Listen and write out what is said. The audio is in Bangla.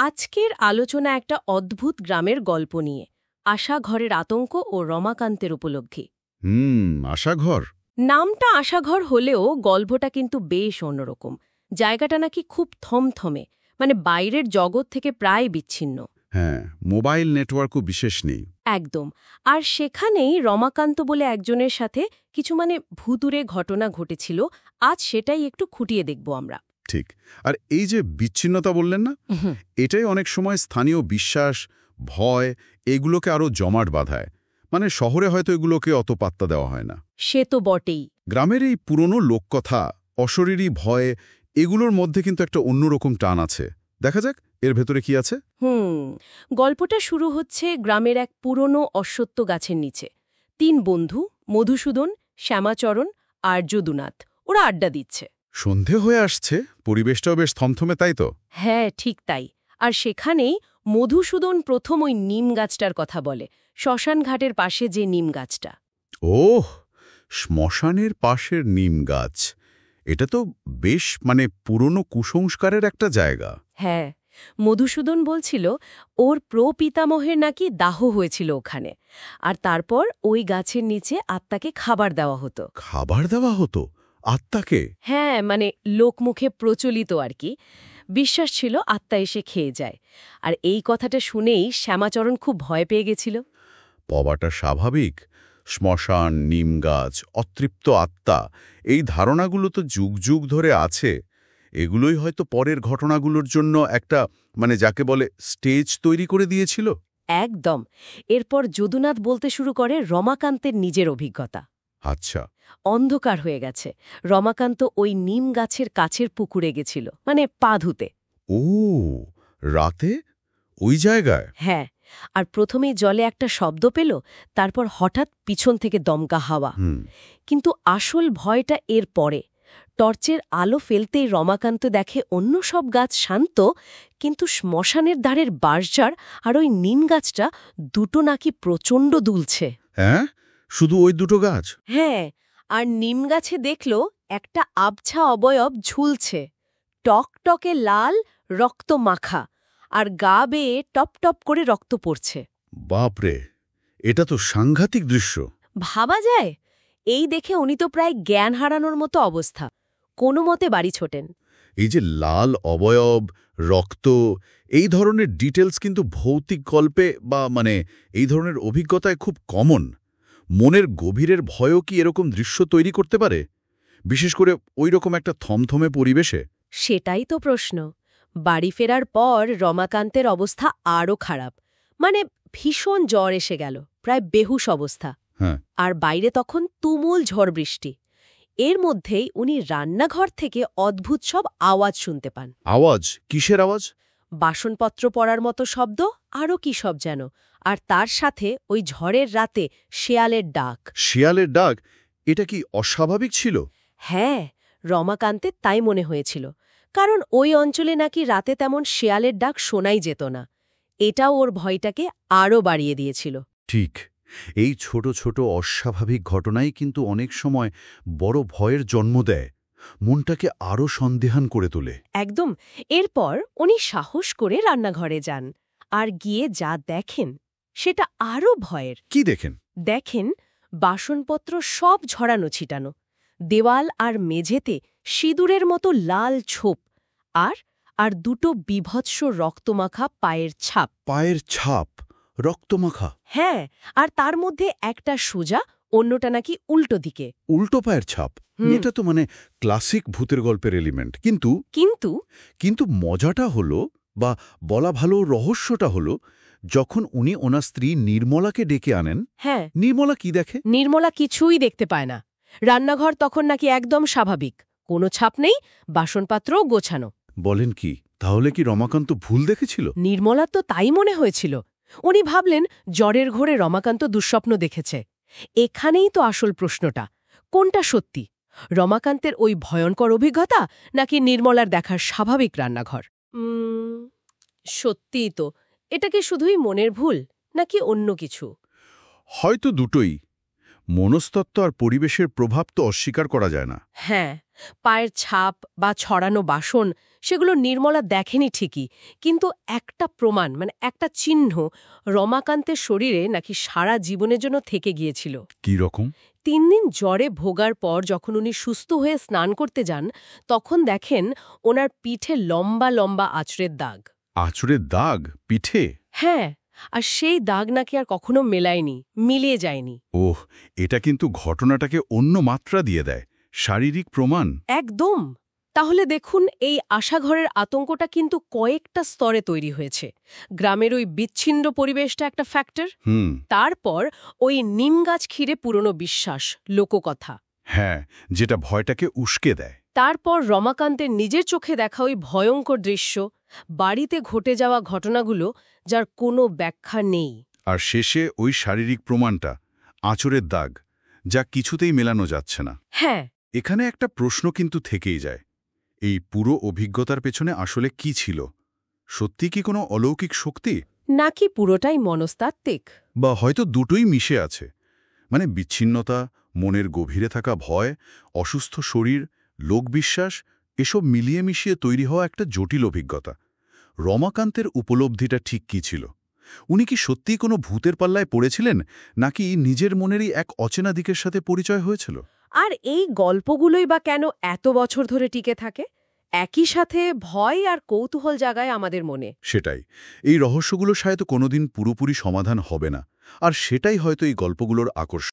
আজকের আলোচনা একটা অদ্ভুত গ্রামের গল্প নিয়ে আশা ঘরের আতঙ্ক ও রমাকান্তের উপলব্ধি। আশাঘর। নামটা আশাঘর হলেও গল্পটা কিন্তু বেশ অন্যরকম। জায়গাটা নাকি খুব থমথমে, মানে বাইরের জগৎ থেকে প্রায় বিচ্ছিন্ন। হ্যাঁ, মোবাইল নেটওয়ার্কও বিশেষ নেই। একদম। আর সেখানেই রমাকান্ত বলে একজনের সাথে কিছু ভুতুড়ে ঘটনা ঘটেছিল। আজ সেটাই একটু খুঁটিয়ে দেখব আমরা। ঠিক। আর এই যে বিচ্ছিন্নতা বললেন না, এটাই অনেক সময় স্থানীয় বিশ্বাস, ভয় এগুলোকে আরও জমাট বাঁধায়। মানে শহরে হয়তো এগুলোকে অত পাত্তা দেওয়া হয় না। সে তো বটেই। গ্রামের এই পুরনো লোককথা, অশরীরী ভয় এগুলোর মধ্যে কিন্তু একটা অন্যরকম টান আছে। দেখা যাক এর ভেতরে কি আছে। গল্পটা শুরু হচ্ছে গ্রামের এক পুরনো অশ্বত্থ গাছের নিচে। 3 বন্ধু, মধুসূদন, শ্যামাচরণ আর যদুনাথ, ওরা আড্ডা দিচ্ছে। সন্ধে হয়ে আসছে, পরিবেশটাও বেশ থমথমে, তাই তো? হ্যাঁ, ঠিক তাই। আর সেখানেই মধুসূদন প্রথম ওই নিম গাছটার কথা বলে, শ্মশান ঘাটের পাশে যে নিম গাছটা। ওহ, শ্মশানের পাশের নিম গাছ। এটা তো বেশ পুরনো কুসংস্কারের একটা জায়গা। হ্যাঁ, মধুসূদন বলছিল ওর প্রপিতামহের নাকি দাহ হয়েছিল ওখানে, আর তারপর ওই গাছের নিচে আত্মাকে খাবার দেওয়া হতো। খাবার দেওয়া হতো আত্মাকে? হ্যাঁ, লোকমুখে প্রচলিত আর কি। বিশ্বাস ছিল আত্মা এসে খেয়ে যায়। আর এই কথাটা শুনেই শ্যামাচরণ খুব ভয় পেয়ে গেছিল। পবাটা স্বাভাবিক। শ্মশান, নিম গাছ, অতৃপ্ত আত্মা, এই ধারণাগুলো তো যুগ যুগ ধরে আছে। এগুলোই হয়তো পরের ঘটনাগুলোর জন্য একটা যাকে বলে স্টেজ তৈরি করে দিয়েছিল। একদম। এরপর যদুনাথ বলতে শুরু করে রমাকান্তের নিজের অভিজ্ঞতা। আচ্ছা। অন্ধকার হয়ে গেছে, রমাকান্ত ওই নিম গাছের কাছের পুকুরে গেছিল, পা ধুতে। ও, রাতে ওই জায়গায়? হ্যাঁ, আর প্রথমেই জলে একটা শব্দ পেল, তারপর হঠাৎ পিছন থেকে দমকা হাওয়া। কিন্তু আসল ভয়টা এর পরে। টর্চের আলো ফেলতেই রমাকান্ত দেখে অন্য সব গাছ শান্ত, কিন্তু শ্মশানের ধারের বাঁশঝাড় আর ওই নিম গাছটা দুটো নাকি প্রচণ্ড দুলছে। হ্যাঁ, শুধু ওই দুটো গাছ? হ্যাঁ, আর নিম গাছে দেখল একটা আবছা অবয়ব ঝুলছে, টকটকে লাল, রক্ত মাখা, আর গা বেয়ে টপ টপ করে রক্ত পড়ছে। বাপরে, এটা তো সাংঘাতিক দৃশ্য। ভাবা যায়? এই দেখে উনি তো প্রায় জ্ঞান হারানোর মতো অবস্থা। কোনো মতে বাড়ি ছোটেন। এই যে লাল অবয়ব, রক্ত, এই ধরনের ডিটেলস কিন্তু ভৌতিক গল্পে বা এই ধরনের অভিজ্ঞতায় খুব কমন। মনের গভীরের ভয়ও কি এরকম দৃশ্য তৈরি করতে পারে, বিশেষ করে ওই রকম একটা থমথমে পরিবেশে? সেটাই তো প্রশ্ন। বাড়ি ফেরার পর রমাকান্তের অবস্থা আরও খারাপ। ভীষণ জ্বর এসে গেল, প্রায় বেহুশ অবস্থা। হ্যাঁ। আর বাইরে তখন তুমুল ঝড় বৃষ্টি। এর মধ্যেই উনি রান্নাঘর থেকে অদ্ভুত সব আওয়াজ শুনতে পান। আওয়াজ? কিসের আওয়াজ? বাসনপত্র পড়ার মতো শব্দ, আরও কি সব যেন। আর তার সাথে ওই ঝড়ের রাতে শেয়ালের ডাক। শিয়ালের ডাক? এটা কি অস্বাভাবিক ছিল? হ্যাঁ, রমাকান্তের তাই মনে হয়েছিল। কারণ ওই অঞ্চলে নাকি রাতে তেমন শেয়ালের ডাক শোনাই যেত না। এটাও ওর ভয়টাকে আরও বাড়িয়ে দিয়েছিল। ঠিক। এই ছোট ছোট অস্বাভাবিক ঘটনাই কিন্তু অনেক সময় বড় ভয়ের জন্ম দেয়, মনটাকে আরও সন্দেহান করে তোলে। একদম। এরপর উনি সাহস করে রান্নাঘরে যান, আর গিয়ে যা দেখেন সেটা আরও ভয়ের। কি দেখেন? দেখেন বাসনপত্র সব ঝরানো ছিটানো, দেওয়াল আর মেঝেতে সিঁদুরের মতো লাল ছোপ, আর আর দুটো বিভৎস রক্তমাখা পায়ের ছাপ। পায়ের ছাপ? রক্তমাখা? হ্যাঁ, আর তার মধ্যে একটা সোজা, অন্যটা নাকি উল্টো দিকে। উল্টো পায়ের ছাপ? এটা তো ক্লাসিক ভূতের গল্পের এলিমেন্ট। কিন্তু কিন্তু কিন্তু মজাটা হলো, বা বলা ভালো রহস্যটা হলো, যখন উনি ওনার স্ত্রী নির্মলাকে ডেকে আনেন। হ্যাঁ, নির্মলা কি দেখে? নির্মলা কিছুই দেখতে পায় না। রান্নাঘর তখন নাকি একদম স্বাভাবিক, কোনো ছাপ নেই, বাসনপাত্রও গোছানো। বলেন কি? তাহলে কি রমাকান্ত ভুল দেখেছিল? নির্মলা তো তাই মনে হয়েছিল। উনি ভাবলেন জ্বরের ঘোরে রমাকান্ত দুঃস্বপ্ন দেখেছে। এখানেই তো আসল প্রশ্নটা, কোনটা সত্যি? রমাকান্তের ওই ভয়ঙ্কর অভিজ্ঞতা, নাকি নির্মলার দেখার স্বাভাবিক রান্নাঘর? সত্যিই তো। এটা কি শুধুই মনের ভুল, নাকি অন্য কিছু? হয়তো দুটোই। মনস্তত্ত্ব আর পরিবেশের প্রভাব তো অস্বীকার করা যায় না। হ্যাঁ, পায়ের ছাপ বা ছড়ানো বাসন সেগুলো নির্মলা দেখেনি ঠিকই, কিন্তু একটা প্রমাণ একটা চিহ্ন রমাকান্তের শরীরে নাকি সারা জীবনের জন্য থেকে গিয়েছিল। কি রকম? 3 দিন জ্বরে ভোগার পর যখন উনি সুস্থ হয়ে স্নান করতে যান, তখন দেখেন ওনার পিঠে লম্বা লম্বা আঁচড়ের দাগ। আঁচড়ের দাগ পিঠে? হ্যাঁ, আর সেই দাগ নাকি আর কখনো মিলিয়ে যায়নি। ওহ, এটা কিন্তু ঘটনাটাকে অন্য মাত্রা দিয়ে দেয়। শারীরিক প্রমাণ। একদম। তাহলে দেখুন, এই আশাঘরের আতঙ্কটা কিন্তু কয়েকটা স্তরে তৈরি হয়েছে। গ্রামের ওই বিচ্ছিন্ন পরিবেশটা একটা ফ্যাক্টর। তারপর ওই নিমগাছ ঘিরে পুরনো বিশ্বাস, লোককথা। হ্যাঁ, যেটা ভয়টাকে উস্কে দেয়। তারপর রমাকান্তের নিজের চোখে দেখা ওই ভয়ঙ্কর দৃশ্য, বাড়িতে ঘটে যাওয়া ঘটনাগুলো যার কোনো ব্যাখ্যা নেই। আর শেষে ওই শারীরিক প্রমাণটা, আঁচড়ের দাগ, যা কিছুতেই মেলানো যাচ্ছে না। হ্যাঁ, এখানে একটা প্রশ্ন কিন্তু থেকেই যায়। এই পুরো অভিজ্ঞতার পেছনে আসলে কি ছিল? সত্যি কি কোনো অলৌকিক শক্তি, নাকি পুরোটাই মনস্তাত্ত্বিক? বা হয়তো দুটোই মিশে আছে? বিচ্ছিন্নতা, মনের গভীরে থাকা ভয়, অসুস্থ শরীর, লোকবিশ্বাস, এসব মিলিয়ে মিশিয়ে তৈরি হওয়া একটা জটিল অভিজ্ঞতা। রমাকান্তের উপলব্ধিটা ঠিক কী ছিল? উনি কি সত্যিই কোনো ভূতের পাল্লায় পড়েছিলেন, নাকি নিজের মনেরই এক অচেনা দিকের সাথে পরিচয় হয়েছিল? আর এই গল্পগুলোই বা কেন এত বছর ধরে টিকে থাকে, একই সাথে ভয় আর কৌতূহল জাগায় আমাদের মনে? সেটাই। এই রহস্যগুলো হয়তো কোনোদিন পুরোপুরি সমাধান হবে না, আর সেটাই হয়তো এই গল্পগুলোর আকর্ষণ।